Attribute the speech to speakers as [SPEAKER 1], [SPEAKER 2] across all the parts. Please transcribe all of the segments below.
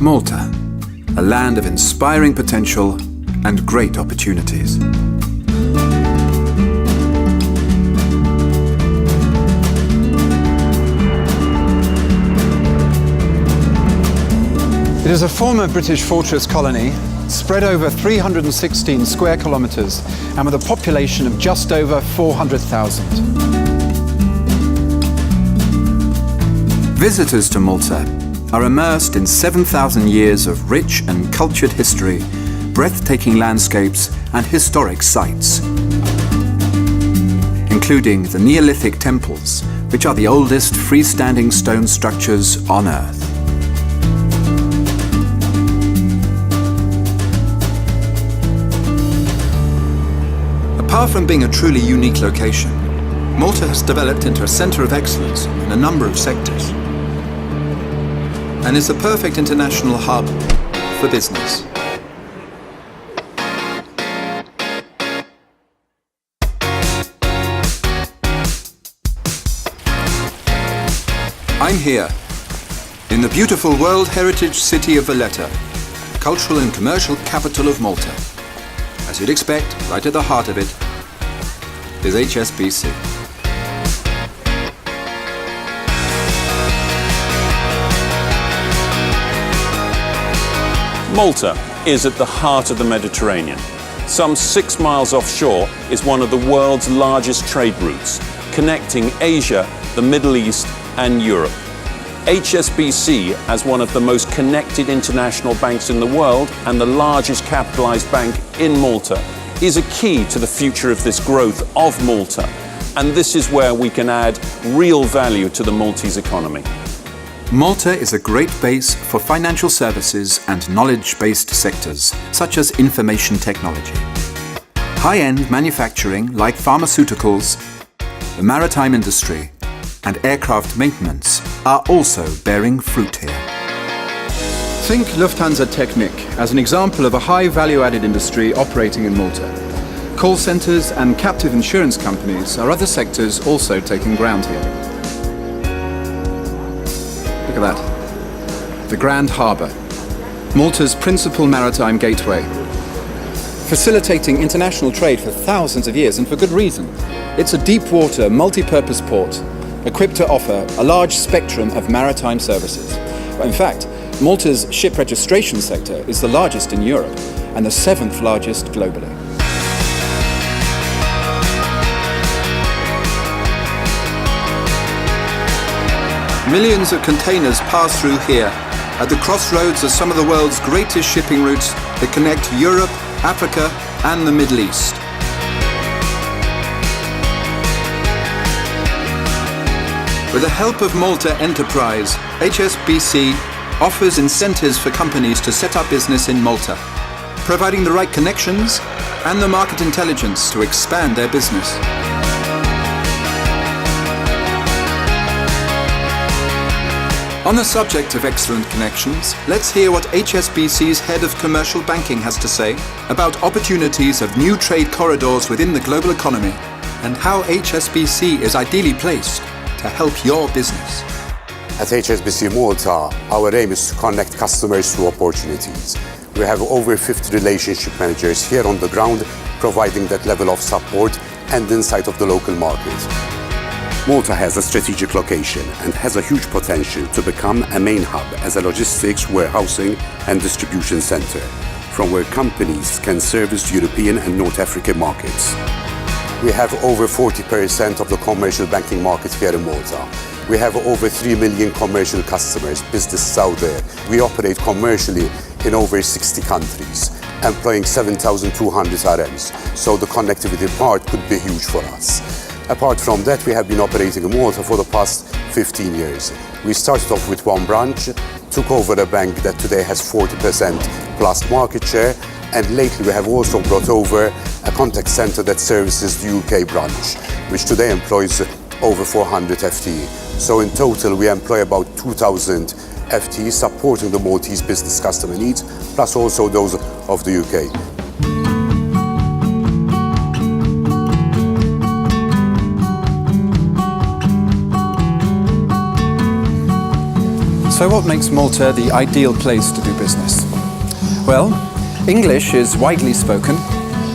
[SPEAKER 1] Malta, a land of inspiring potential and great opportunities.
[SPEAKER 2] It is a former British fortress colony, spread over 316 square kilometres and with a population of just over 400,000.
[SPEAKER 1] Visitors to Malta are immersed in 7,000 years of rich and cultured history, breathtaking landscapes and historic sites, including the Neolithic temples, which are the oldest freestanding stone structures on Earth. Apart from being a truly unique location, Malta has developed into a centre of excellence in a number of sectors and is a perfect international hub for business. I'm here, in the beautiful World Heritage City of Valletta, cultural and commercial capital of Malta. As you'd expect, right at the heart of it is HSBC.
[SPEAKER 3] Malta is at the heart of the Mediterranean. Some 6 miles offshore is one of the world's largest trade routes, connecting Asia, the Middle East and Europe. HSBC, as one of the most connected international banks in the world and the largest capitalized bank in Malta, is a key to the future of this growth of Malta. And this is where we can add real value to the Maltese economy.
[SPEAKER 1] Malta is a great base for financial services and knowledge-based sectors, such as information technology. High-end manufacturing like pharmaceuticals, the maritime industry, and aircraft maintenance are also bearing fruit here.
[SPEAKER 2] Think Lufthansa Technik as an example of a high value-added industry operating in Malta. Call centres and captive insurance companies are other sectors also taking ground here. Look at that. The Grand Harbour, Malta's principal maritime gateway. Facilitating international trade for thousands of years, and for good reason. It's a deep-water, multi-purpose port, equipped to offer a large spectrum of maritime services. In fact, Malta's ship registration sector is the largest in Europe and the 7th largest globally.
[SPEAKER 1] Millions of containers pass through here at the crossroads of some of the world's greatest shipping routes that connect Europe, Africa and the Middle East. With the help of Malta Enterprise, HSBC offers incentives for companies to set up business in Malta, providing the right connections and the market intelligence to expand their business. On the subject of excellent connections, let's hear what HSBC's Head of Commercial Banking has to say about opportunities of new trade corridors within the global economy and how HSBC is ideally placed to help your business.
[SPEAKER 4] At HSBC Malta, our aim is to connect customers to opportunities. We have over 50 relationship managers here on the ground, providing that level of support and insight of the local market. Malta has a strategic location and has a huge potential to become a main hub as a logistics, warehousing and distribution center, from where companies can service European and North African markets. We have over 40% of the commercial banking market here in Malta. We have over 3 million commercial customers, businesses out there. We operate commercially in over 60 countries, employing 7,200 RMs, so the connectivity part could be huge for us. Apart from that, we have been operating in Malta for the past 15 years. We started off with one branch, took over a bank that today has 40% plus market share, and lately we have also brought over a contact center that services the UK branch, which today employs over 400 FTE. So in total, we employ about 2,000 FTE supporting the Maltese business customer needs, plus also those of the UK.
[SPEAKER 2] So what makes Malta the ideal place to do business? Well, English is widely spoken,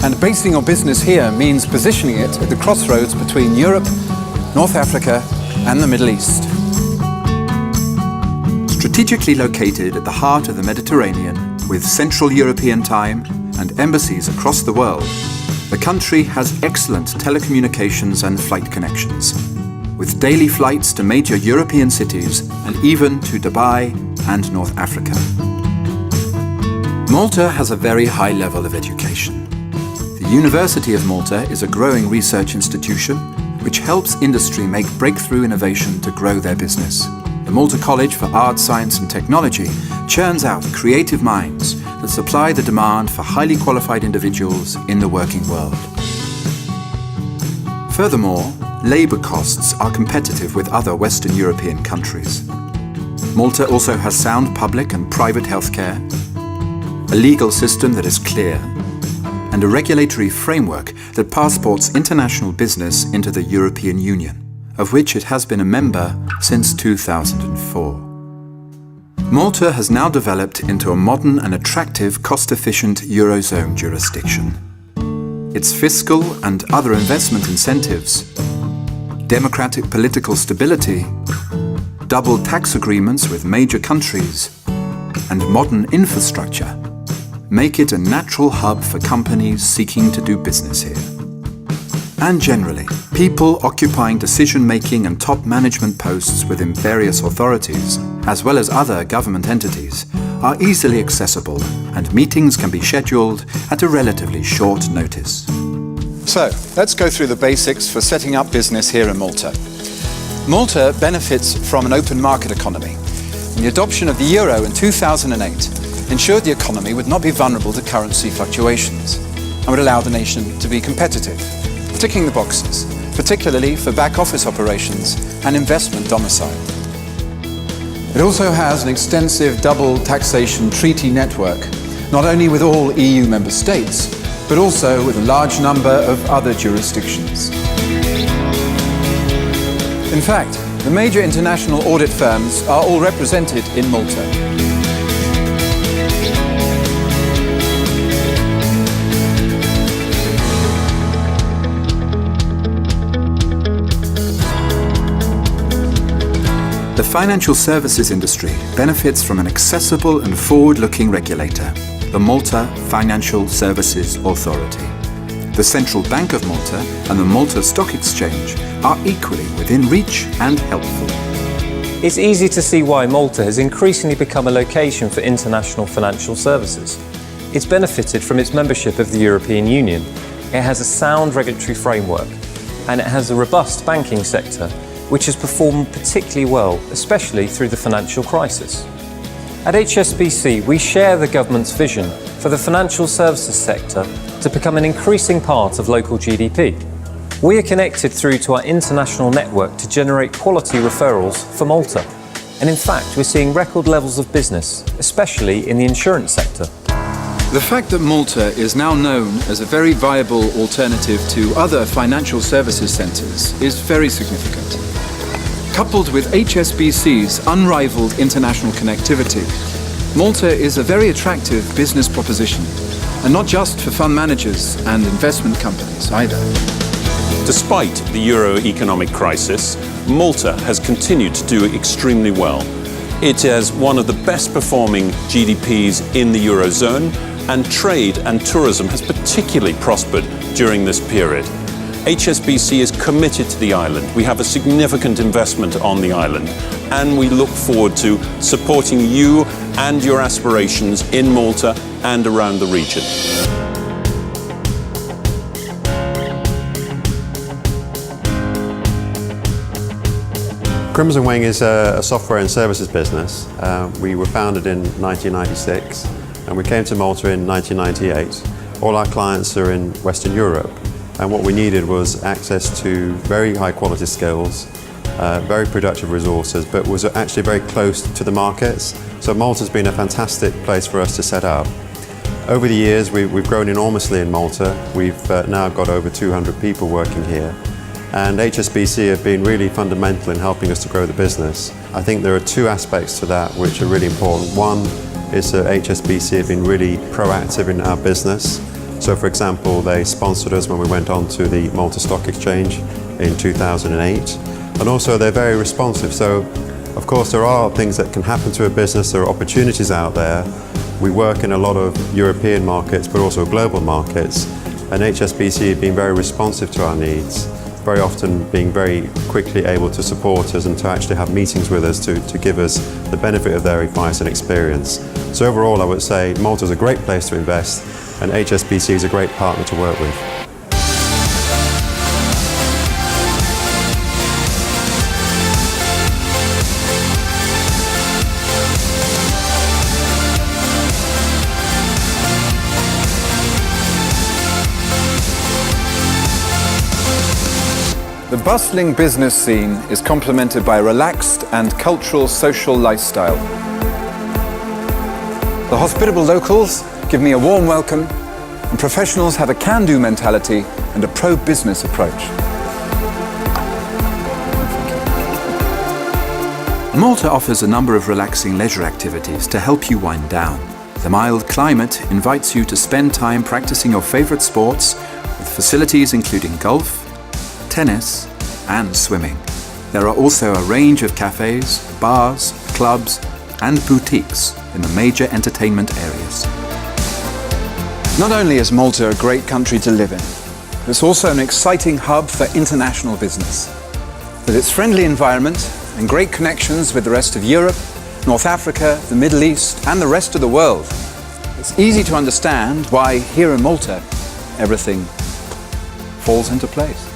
[SPEAKER 2] and basing your business here means positioning it at the crossroads between Europe, North Africa, and the Middle East.
[SPEAKER 1] Strategically located at the heart of the Mediterranean, with Central European time and embassies across the world, the country has excellent telecommunications and flight connections, with daily flights to major European cities and even to Dubai and North Africa. Malta has a very high level of education. The University of Malta is a growing research institution which helps industry make breakthrough innovation to grow their business. The Malta College for Art, Science and Technology churns out creative minds that supply the demand for highly qualified individuals in the working world. Furthermore, labour costs are competitive with other Western European countries. Malta also has sound public and private healthcare, a legal system that is clear, and a regulatory framework that passports international business into the European Union, of which it has been a member since 2004. Malta has now developed into a modern and attractive, cost-efficient Eurozone jurisdiction. Its fiscal and other investment incentives, democratic political stability, double tax agreements with major countries, and modern infrastructure make it a natural hub for companies seeking to do business here. And generally, people occupying decision-making and top management posts within various authorities, as well as other government entities, are easily accessible, and meetings can be scheduled at a relatively short notice.
[SPEAKER 2] So, let's go through the basics for setting up business here in Malta. Malta benefits from an open market economy, and the adoption of the euro in 2008 ensured the economy would not be vulnerable to currency fluctuations and would allow the nation to be competitive, ticking the boxes, particularly for back-office operations and investment domicile. It also has an extensive double taxation treaty network, not only with all EU member states, but also with a large number of other jurisdictions. In fact, the major international audit firms are all represented in Malta.
[SPEAKER 1] The financial services industry benefits from an accessible and forward-looking regulator, the Malta Financial Services Authority. The Central Bank of Malta and the Malta Stock Exchange are equally within reach and helpful.
[SPEAKER 5] It's easy to see why Malta has increasingly become a location for international financial services. It's benefited from its membership of the European Union. It has a sound regulatory framework, and it has a robust banking sector which has performed particularly well, especially through the financial crisis. At HSBC, we share the government's vision for the financial services sector to become an increasing part of local GDP. We are connected through to our international network to generate quality referrals for Malta. And in fact, we're seeing record levels of business, especially in the insurance sector.
[SPEAKER 2] The fact that Malta is now known as a very viable alternative to other financial services centres is very significant. Coupled with HSBC's unrivaled international connectivity, Malta is a very attractive business proposition, and not just for fund managers and investment companies either.
[SPEAKER 3] Despite the euro economic crisis, Malta has continued to do extremely well. It has one of the best performing GDPs in the Eurozone, and trade and tourism has particularly prospered during this period. HSBC is committed to the island. We have a significant investment on the island, and we look forward to supporting you and your aspirations in Malta and around the region.
[SPEAKER 6] ĐÄNH is a software and services business. We were founded in 1996 and we came to Malta in 1998. All our clients are in Western Europe, and what we needed was access to very high quality skills, very productive resources, but was actually very close to the markets. So Malta's been a fantastic place for us to set up. Over the years we've grown enormously in Malta. We've now got over 200 people working here. And HSBC have been really fundamental in helping us to grow the business. I think there are two aspects to that which are really important. One is that HSBC have been really proactive in our business. So for example, they sponsored us when we went on to the Malta Stock Exchange in 2008. And also they're very responsive. So of course there are things that can happen to a business, there are opportunities out there. We work in a lot of European markets but also global markets, and HSBC have been very responsive to our needs, very often being very quickly able to support us and to actually have meetings with us to give us the benefit of their advice and experience. So overall I would say Malta is a great place to invest and HSBC is a great partner to work with.
[SPEAKER 2] The bustling business scene is complemented by a relaxed and cultural social lifestyle. The hospitable locals give me a warm welcome, and professionals have a can-do mentality and a pro-business approach.
[SPEAKER 1] Malta offers a number of relaxing leisure activities to help you wind down. The mild climate invites you to spend time practicing your favorite sports with facilities including golf, tennis and swimming. There are also a range of cafes, bars, clubs and boutiques in the major entertainment areas.
[SPEAKER 2] Not only is Malta a great country to live in, but it's also an exciting hub for international business. With its friendly environment and great connections with the rest of Europe, North Africa, the Middle East and the rest of the world, it's easy to understand why here in Malta everything falls into place.